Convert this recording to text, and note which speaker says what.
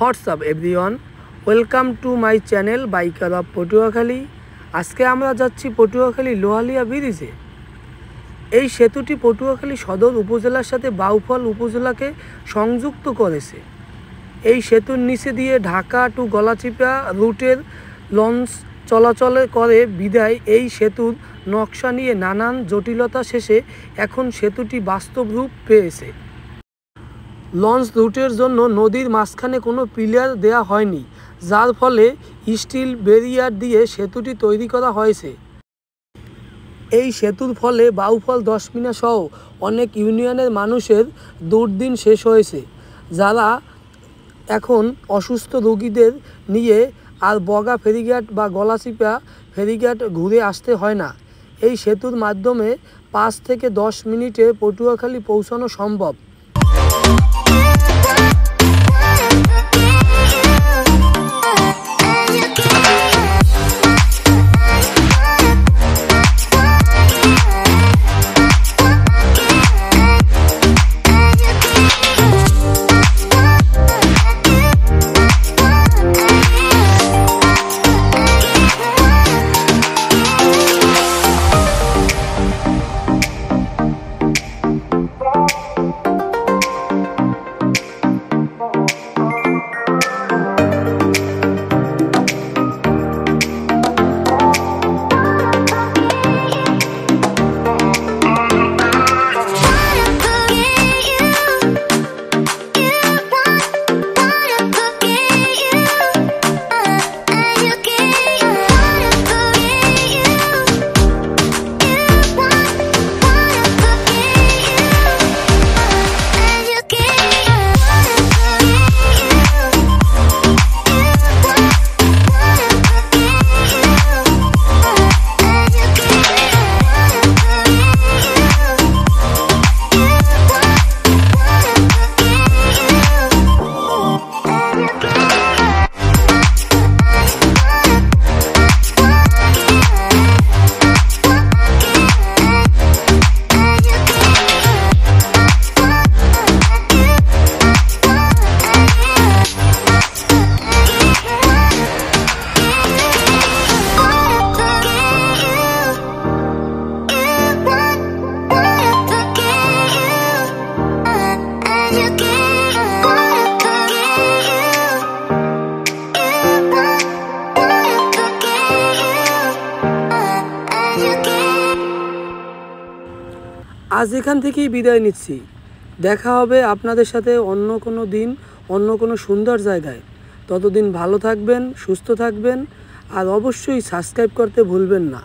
Speaker 1: WhatsApp everyone, welcome to my channel biker of Patuakhali. আজকে আমরা যাচ্ছি পটুয়াখালী লোহালিয়া ব্রিজে। এই সেতুটি পটুয়াখালী সদর উপজেলার সাথে বাউফল উপজেলাকে সংযুক্ত করেছে। এই সেতুর নিচে দিয়ে ঢাকা টু গলাচিপা রুটের লঞ্চ চলাচল করে বিদায় এই সেতুর নকশা নিয়ে নানান জটিলতা শেষে এখন সেতুটি বাস্তব রূপ পেয়েছে। লঞ্চ রুটের জন্য নদীর মাঝখানে কোনো পিলার দেয়া হয়নি, যার ফলে স্টিল ব্যারিয়ার দিয়ে সেতুটি তৈরি করা হয়েছে। এই সেতুর ফলে বাউফল 10 মিনা সহ অনেক ইউনিয়নের মানুষের দুর্দিন শেষ হয়েছে, যারা এখন অসুস্থ রোগীদের নিয়ে আর বগা ফেরিঘাট বা গলাচিপা ফেরিঘাট ঘুরে আসতে হয় না। এই সেতুর মাধ্যমে 5 থেকে 10 মিনিটে পটুয়াখালী পৌঁছানো সম্ভব। আজ এখান থেকেই বিদায় নিচ্ছি। দেখা হবে আপনাদের সাথে অন্য কোনো দিন, অন্য কোনো সুন্দর জায়গায়। ততদিন ভালো থাকবেন, সুস্থ থাকবেন, আর অবশ্যই সাবস্ক্রাইব করতে ভুলবেন না।